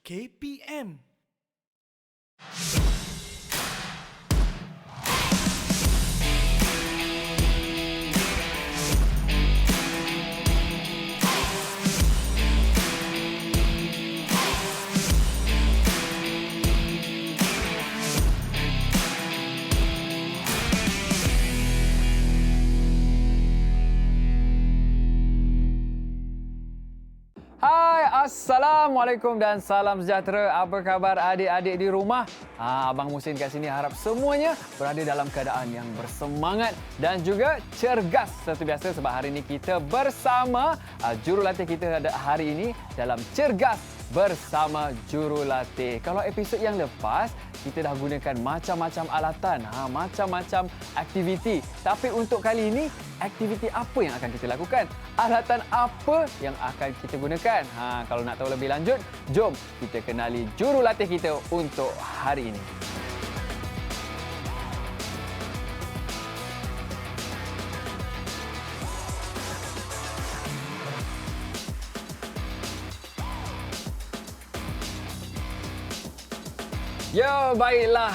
KPM. Hai, Assalamualaikum dan salam sejahtera. Apa khabar adik-adik di rumah? Abang Musin kat sini harap semuanya berada dalam keadaan yang bersemangat dan juga cergas seperti biasa sebab hari ini kita bersama jurulatih kita hari ini dalam Cergas Bersama Jurulatih. Kalau episod yang lepas, kita dah gunakan macam-macam alatan, macam-macam aktiviti. Tapi untuk kali ini, aktiviti apa yang akan kita lakukan? Alatan apa yang akan kita gunakan? Kalau nak tahu lebih lanjut, jom kita kenali jurulatih kita untuk hari ini. Ya, baiklah.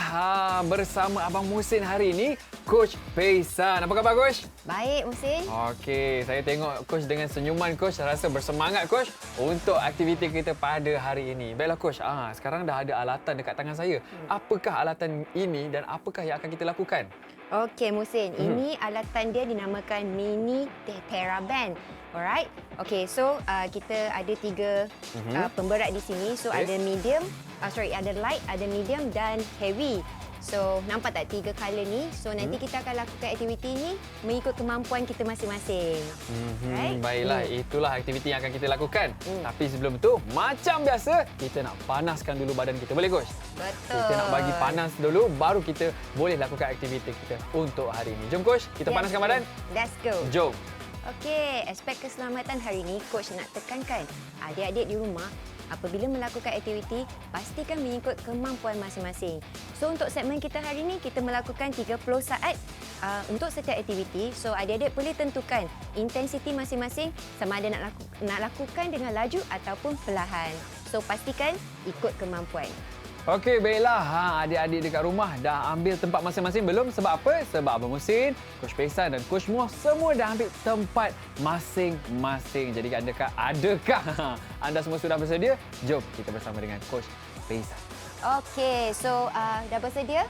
Bersama Abang Musin hari ini, Coach Peisan. Apa khabar, Coach? Baik, Musin. Okey, saya tengok Coach dengan senyuman, Coach. Saya rasa bersemangat, Coach, untuk aktiviti kita pada hari ini. Baiklah, Coach. Sekarang dah ada alatan dekat tangan saya. Apakah alatan ini dan apakah yang akan kita lakukan? Okey, Musin. Ini alatan dia dinamakan Mini TheraBand. Alright. Okey, so kita ada tiga pemberat di sini. So ada medium, ada light, ada medium dan heavy. So nampak tak tiga color ni? So nanti kita akan lakukan aktiviti ni mengikut kemampuan kita masing-masing. Right? Baiklah, itulah aktiviti yang akan kita lakukan. Tapi sebelum tu, macam biasa, kita nak panaskan dulu badan kita. Boleh, Coach? Betul. Kita nak bagi panas dulu, baru kita boleh lakukan aktiviti kita untuk hari ini. Jom, Coach, kita panaskan badan. Let's go. Jom. Okey, aspek keselamatan hari ini Coach nak tekankan adik-adik di rumah apabila melakukan aktiviti, pastikan mengikut kemampuan masing-masing. So untuk segmen kita hari ini, kita melakukan 30 saat untuk setiap aktiviti. So adik-adik boleh tentukan intensiti masing-masing sama ada nak lakukan dengan laju ataupun perlahan. So pastikan ikut kemampuan. Okey, baiklah. Adik-adik dekat rumah dah ambil tempat masing-masing belum? Sebab apa? Sebab Abang Musin, Coach Peisan dan Coach Muah semua dah ambil tempat masing-masing. Jadi adakah anda semua sudah bersedia? Jom kita bersama dengan Coach Peisan. Okey, so dah bersedia?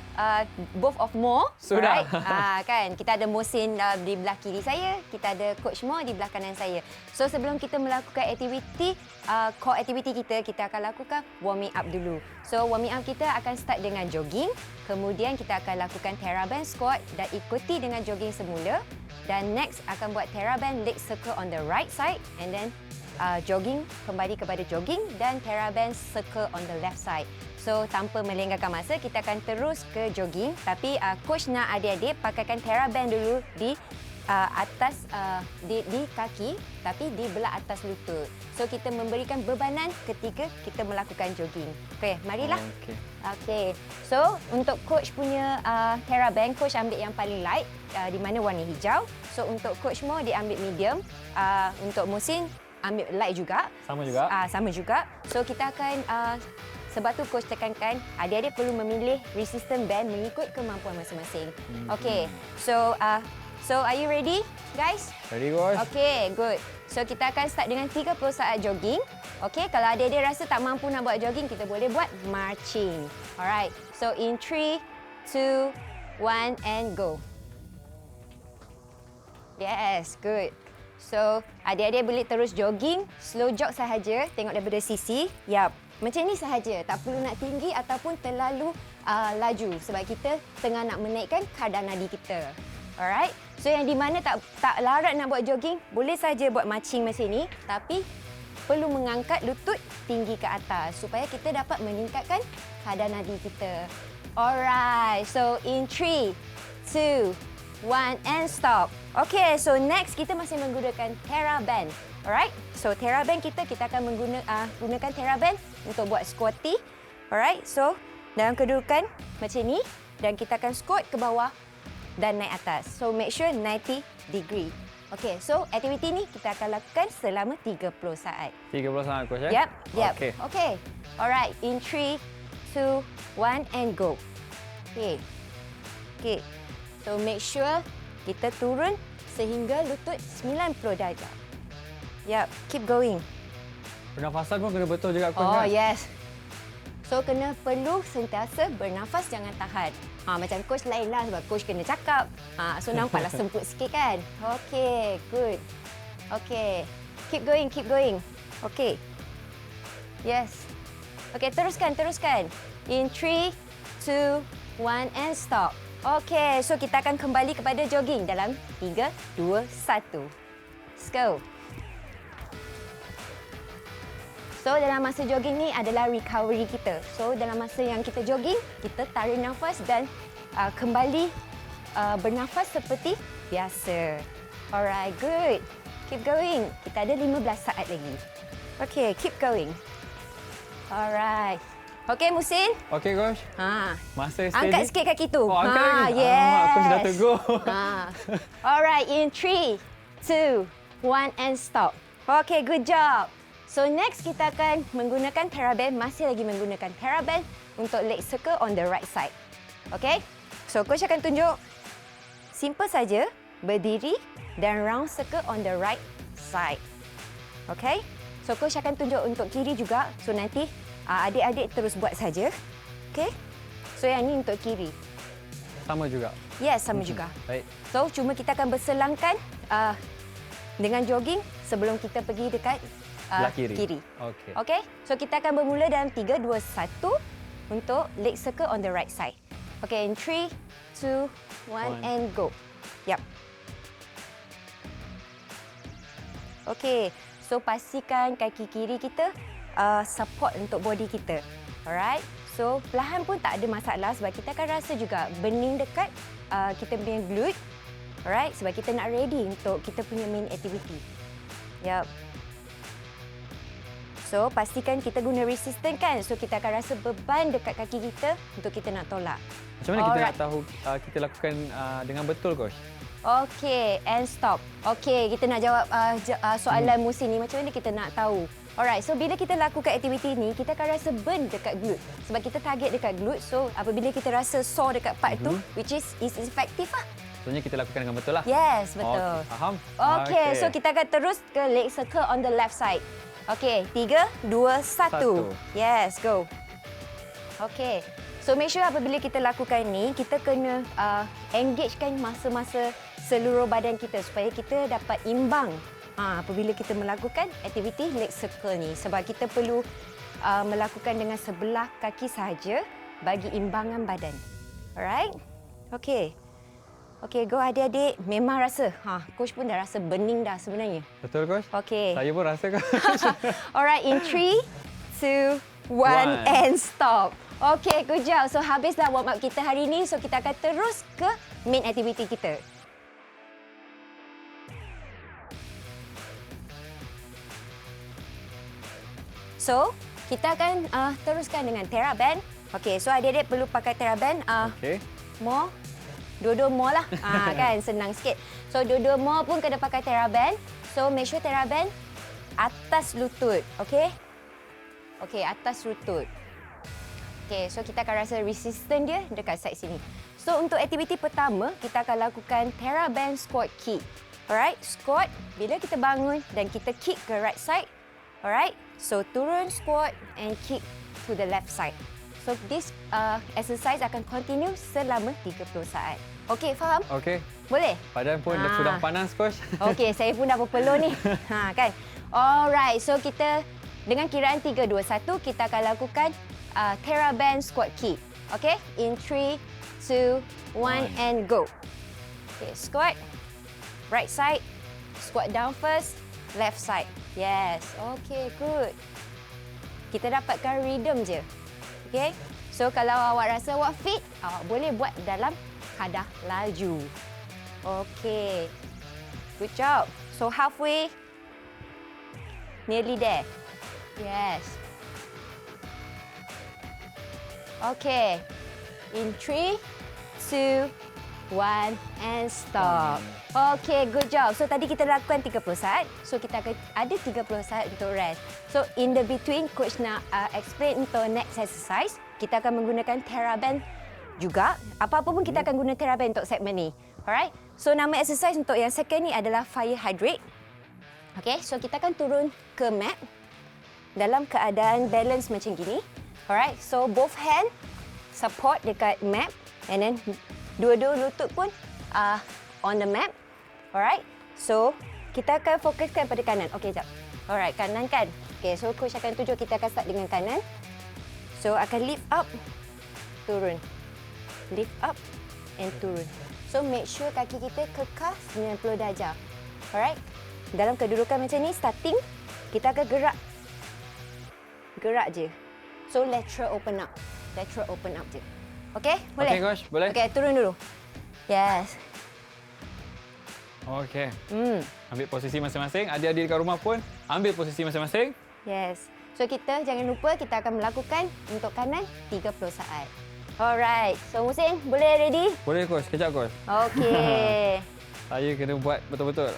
Both of Mo. Sudah. Right? Kan, kita ada Musin di belah kiri saya, kita ada Coach Mo di belah kanan saya. So sebelum kita melakukan aktiviti, core aktiviti kita akan lakukan warming up dulu. So warming up kita akan start dengan jogging, kemudian kita akan lakukan TheraBand squat dan ikuti dengan jogging semula. Dan next akan buat TheraBand leg circle on the right side and then jogging kembali kepada jogging dan TheraBand circle on the left side. So tanpa melengahkan masa, kita akan terus ke jogging. Tapi coach nak adik-adik pakaikan TheraBand dulu di atas di kaki, tapi di belah atas lutut. So kita memberikan bebanan ketika kita melakukan jogging. Okey, marilah. Okey. So untuk coach punya TheraBand, coach ambil yang paling light di mana warna hijau. So untuk coach Mo dia ambil medium. Untuk Musin ambil light juga. Sama juga. Sama juga. So kita akan sebab tu coach tekankan adik-adik perlu memilih resistance band mengikut kemampuan masing-masing. Okey. So are you ready, guys? Ready, Coach? Okey, good. So kita akan start dengan 30 saat jogging. Okey, kalau adik-adik rasa tak mampu nak buat jogging, kita boleh buat marching. Alright. So in 3, 2, 1 and go. Yes, good. So, adik-adik boleh terus jogging, slow jog sahaja, tengok daripada sisi. Yap, macam ni sahaja, tak perlu nak tinggi ataupun terlalu laju sebab kita tengah nak menaikkan kadar nadi kita. Alright? So, yang di mana tak larat nak buat jogging, boleh saja buat marching macam ni, tapi perlu mengangkat lutut tinggi ke atas supaya kita dapat meningkatkan kadar nadi kita. Alright, so in 3, 2, 1 and stop. Okay, so next kita masih menggunakan TheraBand. Alright, so TheraBand kita akan gunakan TheraBand untuk buat squatty. Alright, so dalam kedudukan macam ni dan kita akan squat ke bawah dan naik atas. So make sure 90 degree. Okay, so aktiviti ni kita akan lakukan selama 30 saat. 30 saat, Coach, ya? Yep. Okey. Okay. Alright, in 3, 2, 1 and go. Okay. Okay. So make sure kita turun sehingga lutut 90 darjah. Yep, keep going. Pernafasan pun kena betul juga coach Oh, kan? yes. So kena perlu sentiasa bernafas, jangan tahan. Macam coach lain lah sebab coach kena cakap. So nampaklah semput sikit kan? Okay, good. Okay, keep going, keep going. Okay. Yes. Okay, teruskan. In 3, 2, 1 and stop. Okay, so kita akan kembali kepada jogging dalam 3, 2, 1. Let's go. So, dalam masa jogging ni adalah recovery kita. So, dalam masa yang kita jogging, kita tarik nafas dan kembali bernafas seperti biasa. Alright, good. Keep going. Kita ada 15 saat lagi. Okay, keep going. Alright. Okay, Musin. Okay coach. Masa steady. Angkat sikit kaki tu. Oh, angkat lagi? Yes. Alamak, coach dah tegur. Alright, in 3, 2, 1 and stop. Okay, good job. So next kita akan menggunakan TheraBand, masih lagi menggunakan TheraBand untuk leg circle on the right side. Okay? So coach akan tunjuk simple saja, berdiri dan round circle on the right side. Okay? So coach akan tunjuk untuk kiri juga. So nanti adik-adik terus buat saja. Okay? So yang ni untuk kiri. Sama juga? Yes, sama juga. Baik. So cuma kita akan berselangkan dengan jogging sebelum kita pergi dekat Belah kiri. Okey. Okey. So kita akan bermula dalam 3, 2, 1 untuk leg circle on the right side. Okey, in 3, 2, 1 and go. Yep. Okey. So pastikan kaki kiri kita support untuk body kita. Alright. So perlahan pun tak ada masalah sebab kita akan rasa juga bening dekat kita punya glute. Alright, sebab kita nak ready untuk kita punya main activity. Yep. So, pastikan kita guna resistant kan. So, kita akan rasa beban dekat kaki kita untuk kita nak tolak. Macam mana kita nak tahu kita lakukan dengan betul, coach? Okey, and stop. Okey, kita nak jawab soalan Musin ni. Macam mana kita nak tahu? Alright, so bila kita lakukan aktiviti ni, kita akan rasa burn dekat glute. Sebab kita target dekat glute. So, apabila kita rasa sore dekat part tu, which is effective lah. Maksudnya kita lakukan dengan betul lah? Yes, betul. Okay, faham? Okey, so kita akan terus ke leg circle on the left side. Okey, 3, 2, 1. Yes, go. Okey. So make sure apabila kita lakukan ni, kita kena engagekan masa-masa seluruh badan kita supaya kita dapat imbang apabila kita melakukan aktiviti leg circle ni. Sebab kita perlu melakukan dengan sebelah kaki sahaja bagi imbangan badan. Alright? Okey. Okey, go adik-adik. Memang rasa. Coach pun dah rasa bening dah sebenarnya. Betul, coach? Okey. Saya pun rasa, coach. Alright, in 3, 2, 1 and stop. Okey, good job. So, habislah warm up kita hari ini. So, kita akan terus ke main activity kita. So, kita akan teruskan dengan TheraBand. Okey, so adik-adik perlu pakai TheraBand. Okey. More. Dua-dua more lah. Kan senang sikit. So dua-dua more pun kena pakai TheraBand. So make sure TheraBand atas lutut. Okey? Okey, atas lutut. Okey, so kita akan rasa resistance dia dekat side sini. So untuk aktiviti pertama, kita akan lakukan TheraBand squat kick. Alright, squat bila kita bangun dan kita kick ke right side. Alright, so turun squat and kick to the left side. So this exercise akan continue selama 30 saat. Okey, faham? Okey. Boleh? Badan pun dah sudah panas, coach. Okey, saya pun dah berpeluh ni. Kan? Alright, so kita dengan kiraan 3, 2, 1, kita akan lakukan TheraBand squat kick. Okey, in 3, 2, 1 and go. Okay, squat. Right side. Squat down first. Left side. Yes. Okay, good. Kita dapatkan rhythm je. Okay. So, kalau awak rasa awak fit, awak boleh buat dalam kadar laju. Okay. Good job. So, halfway. Nearly there. Yes. Okay. In 3, 2, 1 and stop. Okay, good job. So tadi kita lakukan 30 saat. So kita akan ada 30 saat untuk rest. So in the between, coach nak explain untuk next exercise. Kita akan menggunakan TheraBand juga. Apa-apa pun kita akan guna TheraBand untuk segmen ni. Alright. So nama exercise untuk yang second ni adalah Fire Hydrate. Okay, so kita akan turun ke mat dalam keadaan balance macam gini. Alright, so both hand support dekat mat and then dua-dua lutut pun on the mat. Alright, so kita akan fokuskan pada kanan. Okay, sekejap. Alright, kanan kan? Okay, so coach akan tunjuk kita akan start dengan kanan. So akan lift up, turun. Lift up and turun. So make sure kaki kita kekal 90 darjah. Alright, dalam kedudukan macam ni, starting, kita akan gerak. Gerak je. So lateral open up. Lateral open up je. Okay, boleh? Okay, coach, boleh. Okay, turun dulu. Yes. Okay. Ambil posisi masing-masing. Adik-adik dekat rumah pun ambil posisi masing-masing. Yes. So kita jangan lupa kita akan melakukan untuk kanan 30 saat. Alright. So Musin, boleh ready? Boleh, coach. Kejap, coach. Okay. Saya kena buat betul-betul.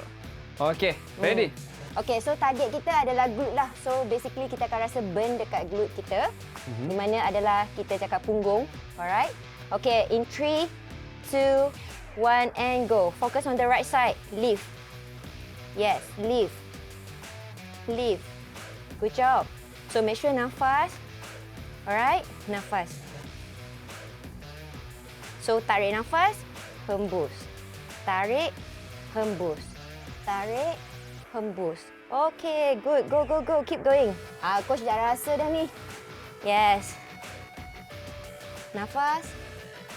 Okay, ready? Okay, so target kita adalah glute lah. So basically kita akan rasa burn dekat glute kita. Di mana adalah kita cakap punggung. Alright. Okay, in 3, 2, 1 and go. Focus on the right side. Lift. Yes, lift. Lift. Good job. So make sure nafas. Alright, nafas. So tarik nafas, hembus. Tarik, hembus. Tarik, hembus. Okay, good. Go, go, go. Keep going. Coach dah rasa dah ni. Yes. Nafas.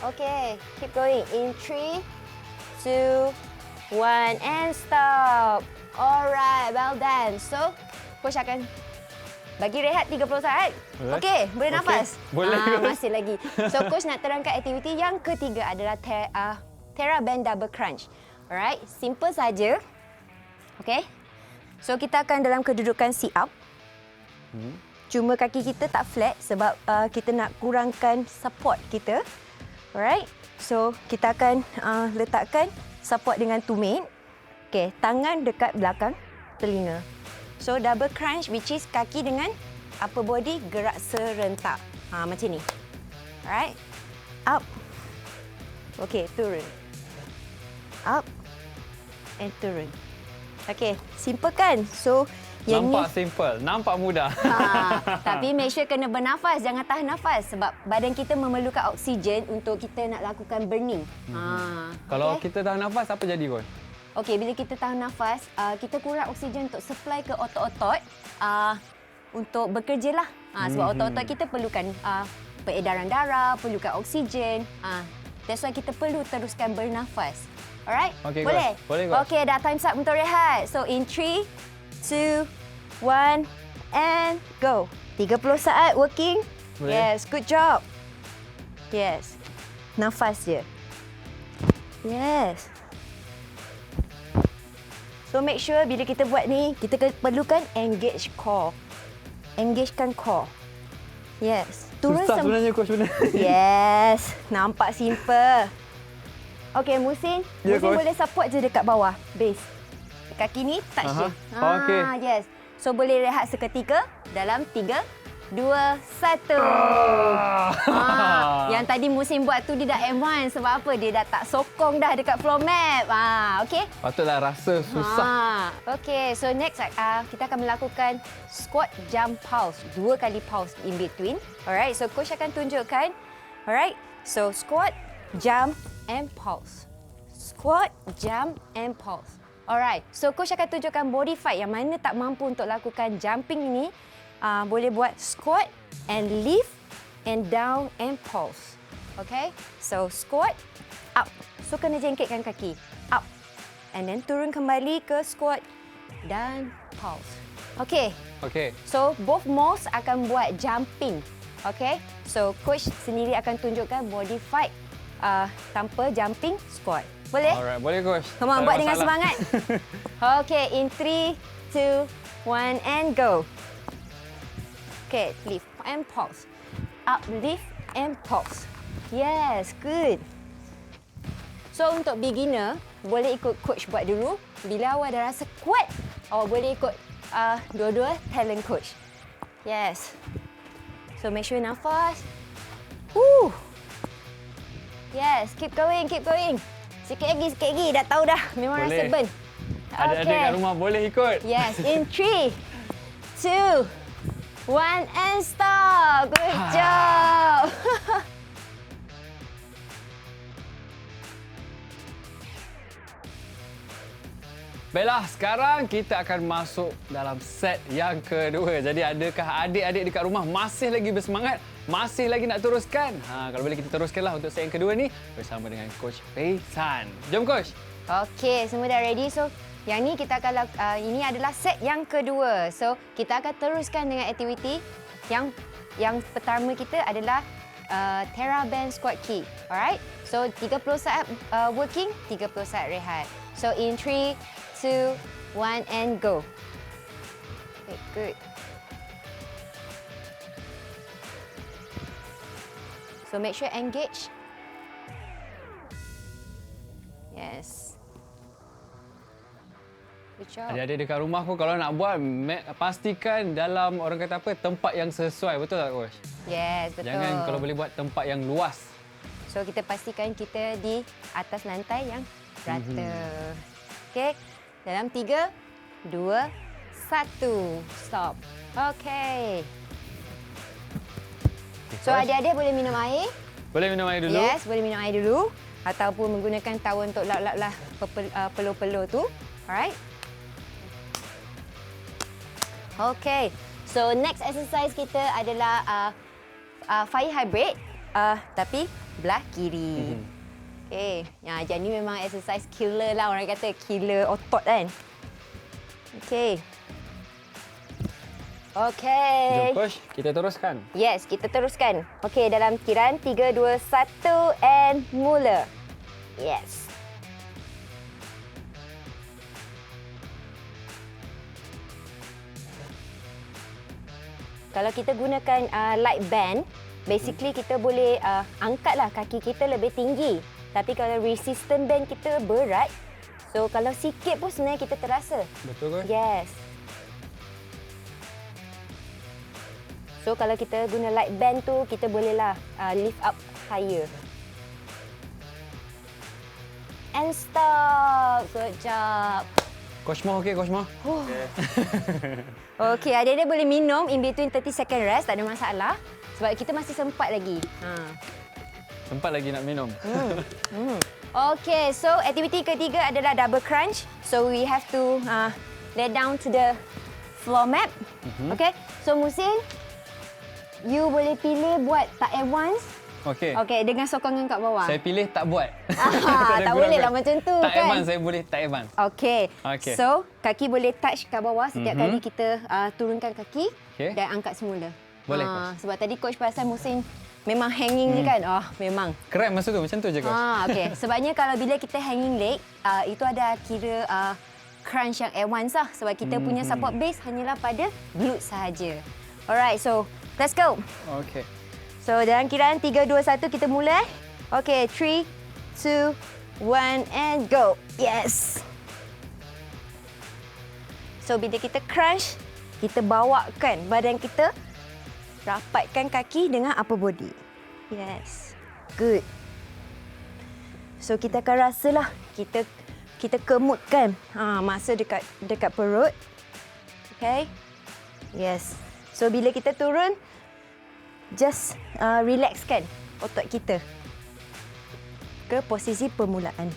Okay, keep going. In 3, 2, 1 and stop. Alright, well done. So, coach akan bagi rehat 30 saat. Okey, boleh nafas? Boleh. Masih lagi. So, coach nak terangkan aktiviti yang ketiga adalah TheraBand Double Crunch. Alright, simple saja. Okey. So, kita akan dalam kedudukan sit up. Cuma kaki kita tak flat sebab kita nak kurangkan support kita. Alright. So, kita akan letakkan support dengan tumit. Okey, tangan dekat belakang telinga. So, double crunch which is kaki dengan upper body gerak serentak. Macam ni. Alright. Up. Okey, turun. Up and turun. Okey, simple kan? So, yang nampak ni simple, nampak mudah. tapi make sure kena bernafas, jangan tahan nafas sebab badan kita memerlukan oksigen untuk kita nak lakukan burning. Kalau kita tahan nafas, apa jadi, coach? Okey, bila kita tahan nafas, kita kurang oksigen untuk supply ke otot-otot untuk bekerja lah. Sebab otot-otot kita perlukan peredaran darah, perlukan oksigen. That's why kita perlu teruskan bernafas. Alright? Okay, boleh? Coach. Boleh, coach. Okey, dah time up untuk rehat. So, in 3, 2, 1 and go. 30 saat working. Boleh. Yes, good job. Yes. Nafas je. Yes. So make sure bila kita buat ni, kita perlukan engage core. Engagekan core. Yes. Susah sebenarnya, coach, sebenarnya. Yes. Nampak simple. Okey, Musin. Ya, Musin coach. boleh support je dekat bawah. Base. Kaki ni touch je. Okey. Yes. So boleh rehat seketika dalam 3, 2, 1. Yang tadi Musin buat tu dia dah M1 sebab apa? Dia dah tak sokong dah dekat floor mat. Okey. Patutlah rasa susah. Okey, so next kita akan melakukan squat jump pulse. 2 kali pulse in between. Alright, so coach akan tunjukkan. Alright, so squat, jump and pulse. Squat, jump and pulse. Alright, so coach akan tunjukkan body fight yang mana tak mampu untuk lakukan jumping ini. Boleh buat squat and lift and down and pulse. Okay, so squat, up. So kena jengkitkan kaki. Up. And then turun kembali ke squat dan pulse. Okay. Okay. So both mouse akan buat jumping. Okay. So coach sendiri akan tunjukkan body fight tanpa jumping squat. Boleh? Alright, boleh, coach. Come on, buat dengan semangat. Okay, in 3, 2, 1 and go. Okay, lift and pulse. Up, lift and pulse. Yes, good. So untuk beginner, boleh ikut coach buat dulu. Bila awak dah rasa kuat, awak boleh ikut dua-dua talent coach. Yes. So make sure nafas. Woo. Yes, keep going, keep going. Sikit lagi. Dah tahu dah. Memang Boleh. rasa burn. Adik-adik kat rumah boleh ikut. Yes, in 3, 2, 1 and stop. Good job. Baiklah, sekarang kita akan masuk dalam set yang kedua. Jadi adakah adik-adik dekat rumah masih lagi bersemangat? Masih lagi nak teruskan? Kalau boleh kita teruskanlah untuk set yang kedua ni bersama dengan Coach Peisan. Jom Coach. Okey, semua dah ready. So, yang ni kita akan ini adalah set yang kedua. So, kita akan teruskan dengan aktiviti yang pertama kita adalah Terra Band Squat Kick. Alright? So, 30 saat working, 30 saat rehat. So, in 3, 2, 1 and go. Okay, good. So make sure engage. Yes. Good job. Adik-adik dekat rumah pun kalau nak buat, pastikan dalam orang kata apa, tempat yang sesuai. Betul tak Coach? Yes, betul. Jangan kalau boleh buat tempat yang luas. So kita pastikan kita di atas lantai yang rata. Okay. Dalam 3, 2, 1. Stop. Okay. So adik-adik boleh minum air. Boleh minum air dulu? Yes, boleh minum air dulu. Ataupun menggunakan tawon untuk lap-lap lah peluh-peluh tu. Alright. Okay. So next exercise kita adalah fire hybrid. Tapi belah kiri. Okay. Yang ni memang exercise killer lah. Orang kata killer otot kan. Okay. Okay. Jom Coach, kita teruskan. Yes, kita teruskan. Okey, dalam kiraan 3, 2, 1 and mula. Yes. Kalau kita gunakan light band, basically kita boleh angkatlah kaki kita lebih tinggi. Tapi kalau resistant band kita berat, so kalau sikit pun sebenarnya kita terasa. Betul Coach? Yes. So kalau kita guna light band tu, kita bolehlah lift up higher. And stop. Good job. Coach Mo okey, Coach Mo? Okey, adik-adik boleh minum in between 30 second rest, tak ada masalah. Sebab kita masih sempat lagi. Sempat lagi nak minum. Okey, so aktiviti ketiga adalah double crunch. So we have to lay down to the floor mat. Okey, so Musin, you boleh pilih buat tak advance. Okey. Okey, dengan sokongan kat bawah. Saya pilih tak buat. Tak boleh lah macam tu tak kan. Tak advance, saya boleh tak advance. Okey. Okey. So, kaki boleh touch kat bawah setiap kali kita turunkan kaki dan angkat semula. Boleh, Coach. Sebab tadi Coach perasan Musin memang hanging ni kan. Memang. Keren masa tu, macam tu je Coach. Okey. Sebabnya kalau bila kita hanging leg, itu ada kira crunch yang advance lah. Sebab kita punya support base hanyalah pada glute sahaja. Alright, so let's go. Okey. So dalam kiraan 3, 2, 1 kita mula. Okay, 3, 2, 1 and go. Yes. So bila kita crunch, kita bawakan badan kita, rapatkan kaki dengan upper body. Yes. Good. So kita akan rasalah kita kemutkan masa dekat perut. Okay. Yes. So bila kita turun, just relaxkan otot kita ke posisi permulaan.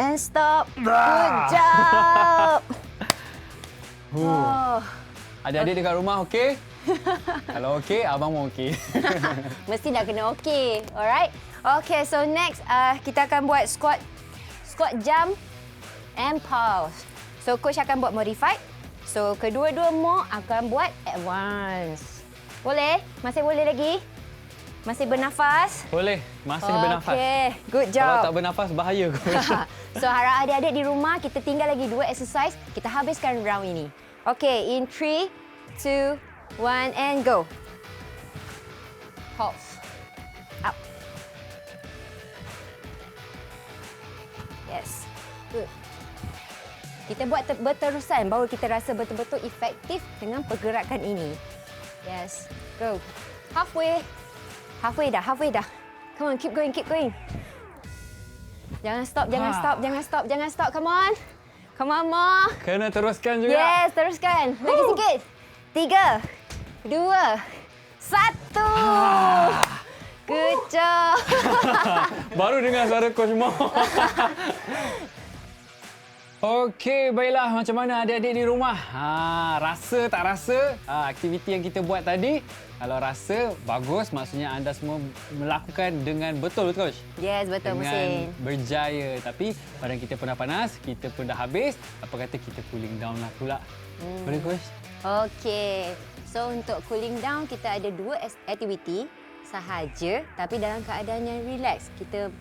And stop. Good job. Adik-adik dekat rumah okey? Kalau okey, abang mau okey. Mesti dah kena okey. Alright. Okay, so next kita akan buat squat jump and pause. So coach akan buat modified. So kedua-dua more akan buat advance. Boleh? Masih boleh lagi? Masih bernafas? Boleh, masih bernafas. Okey, good job. Kalau tak bernafas, bahaya. So harap adik-adik di rumah, kita tinggal lagi 2 exercise. Kita habiskan round ini. Okey, in 3, 2, 1 and go. Pulse. Up. Yes. Good. Kita buat berterusan baru kita rasa betul-betul efektif dengan pergerakan ini. Yes. Go. Halfway. Halfway dah. Come on, keep going. Jangan stop. Come on. Come on, Ma. Kena teruskan juga. Yes, teruskan. Lagi sikit. 3, 2, 1. Good job. Baru dengar suara Coach Mo. Okey, baiklah. Macam mana adik-adik di rumah? Rasa tak rasa aktiviti yang kita buat tadi? Kalau rasa bagus, maksudnya anda semua melakukan dengan betul, Coach? Yes, betul, dengan Musin. berjaya. Tapi badan kita pun dah panas, kita pun dah habis. Apa kata kita cooling down lah pula. Boleh, Coach? Okey. So, untuk cooling down, kita ada 2 aktiviti sahaja tapi dalam keadaan yang relax. Kita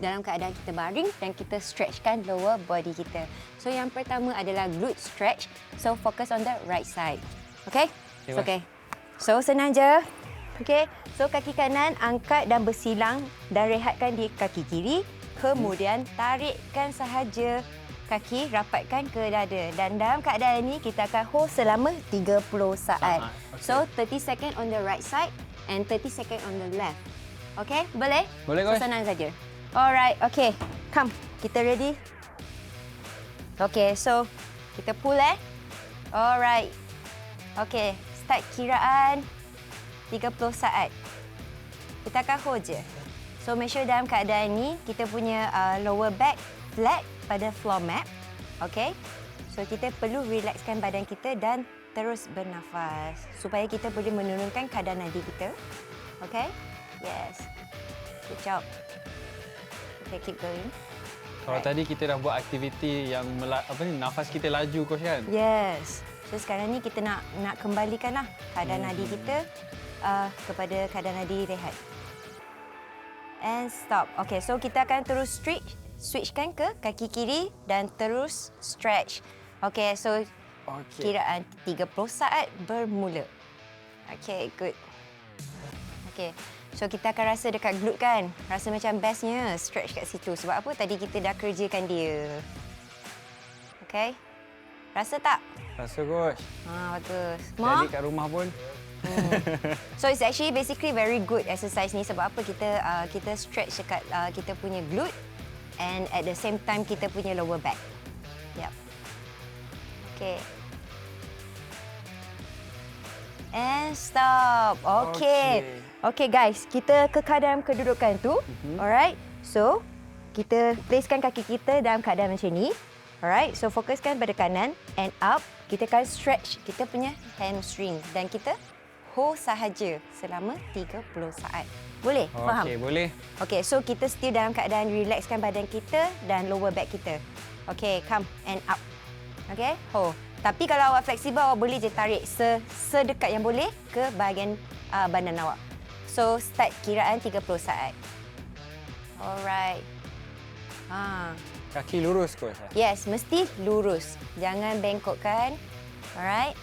dalam keadaan kita baring dan kita stretchkan lower body kita. So yang pertama adalah glute stretch. So focus on the right side. Okay? Okay. So senang je. Okay. So kaki kanan angkat dan bersilang dan rehatkan di kaki kiri. Kemudian tarikkan sahaja kaki, rapatkan ke dada. Dan dalam keadaan ini kita akan hold selama 30 saat. Okay. So 30 second on the right side and 30 second on the left. Okay, boleh? Boleh, So, Coach. senang saja. Alright, okay. Come, kita ready? Okay, so kita pull Alright. Okay, start kiraan 30 saat. Kita akan hold je. So, make sure dalam keadaan ni kita punya lower back flat pada floor mat. Okay. So, kita perlu relaxkan badan kita dan terus bernafas supaya kita boleh menurunkan kadar nadi kita. Okay? Yes. Good job. Okay, keep going. Kalau tadi kita dah buat aktiviti yang nafas kita laju, Coach, kan? Yes. So sekarang ni kita nak kembalikanlah kadar nadi kita kepada kadar nadi rehat. And stop. Okay, so kita akan terus switchkan ke kaki kiri dan terus stretch. Okay, so kiraan 30 saat bermula. Okay, good. Okay, so kita akan rasa dekat glute kan? Rasa macam bestnya stretch kat situ. Sebab apa? Tadi kita dah kerjakan dia. Okay. Rasa tak? Rasa, Coach. Bagus. Jadi kat rumah pun. So it's actually basically very good exercise ni sebab apa kita stretch dekat kita punya glute and at the same time kita punya lower back. Yep. Okay. And stop. Okay. Okay guys, kita kekal dalam kedudukan tu. Alright. So, kita placekan kaki kita dalam keadaan macam ni. Alright. So, fokuskan pada kanan and up. Kita akan stretch kita punya hamstring dan kita hold sahaja selama 30 saat. Boleh? Faham? Okey, boleh. Okay, so kita still dalam keadaan relaxkan badan kita dan lower back kita. Okay, come and up. Okay, hold. Tapi kalau awak fleksibel, awak boleh je tarik sedekat yang boleh ke bahagian badan awak. So, start kiraan 30 saat. Alright. Kaki lurus, Coach. Yes, mesti lurus. Jangan bengkokkan. Alright.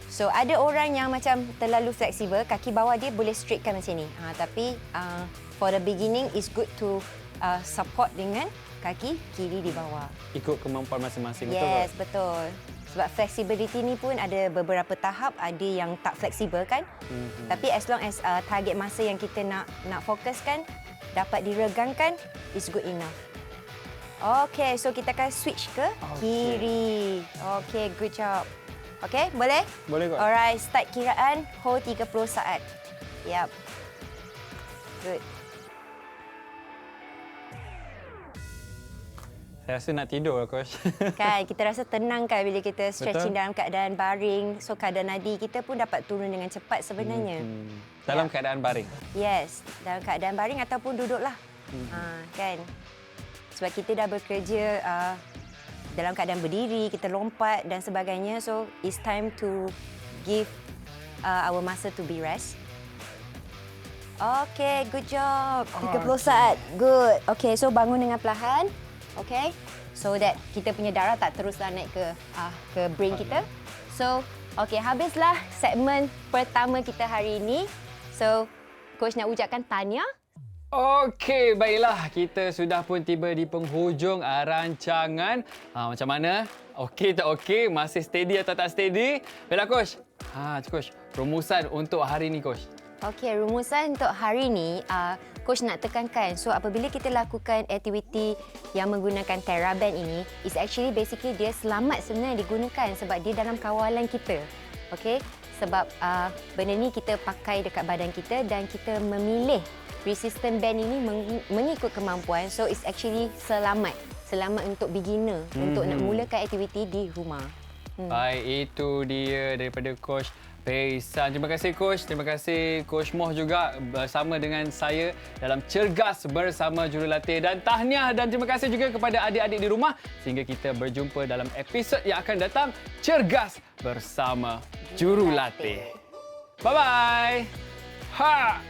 So, ada orang yang macam terlalu fleksibel, kaki bawah dia boleh straightkan macam ni. Tapi for the beginning, it's good to support dengan kaki kiri di bawah. Ikut kemampuan masing-masing, Yes, betul? betul. Sebab flexibility ni pun ada beberapa tahap, ada yang tak fleksibel kan. Tapi as long as target masa yang kita nak fokuskan dapat diregangkan, is good enough. Okay, so kita akan switch ke kiri. Okay, good job. Okay, boleh? Boleh, Coach. Alright, start kiraan, hold 30 saat. Yep. Good. Saya rasa nak tidur lah, Coach. Kan, kita rasa tenang kan bila kita stretching Betul. dalam keadaan baring. So, kadar nadi kita pun dapat turun dengan cepat sebenarnya. Dalam keadaan baring. Yes, dalam keadaan baring ataupun duduklah. Kan. Sebab kita dah bekerja dalam keadaan berdiri, kita lompat dan sebagainya. So, it's time to give our masa to be rest. Okay, good job. 30 saat. Good. Okay, so bangun dengan perlahan. Okay. So that kita punya darah tak teruslah naik ke brain kita. So, okay, habislah segmen pertama kita hari ini. So, Coach nak ucapkan tahniah Okey, baiklah. Kita sudah pun tiba di penghujung rancangan. Macam mana? Okey tak okey? Masih steady atau tak steady? Baiklah, Coach. Coach, rumusan untuk hari ni, Coach. Okey, rumusan untuk hari ni, Coach nak tekankan. So, apabila kita lakukan aktiviti yang menggunakan TerraBand ini, is actually basically dia selamat sebenarnya digunakan sebab dia dalam kawalan kita. Okey? Sebab benda ni kita pakai dekat badan kita dan kita memilih resistant band ini mengikut kemampuan. So, it's actually selamat. Selamat untuk beginner, untuk nak mulakan aktiviti di rumah. Baik, itu dia daripada Coach Peisan. Terima kasih Coach. Terima kasih Coach Moh juga bersama dengan saya dalam Cergas bersama Jurulatih. Dan tahniah dan terima kasih juga kepada adik-adik di rumah. Sehingga kita berjumpa dalam episod yang akan datang. Cergas bersama Jurulatih. Bye-bye. Ha!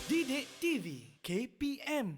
Didik TV KPM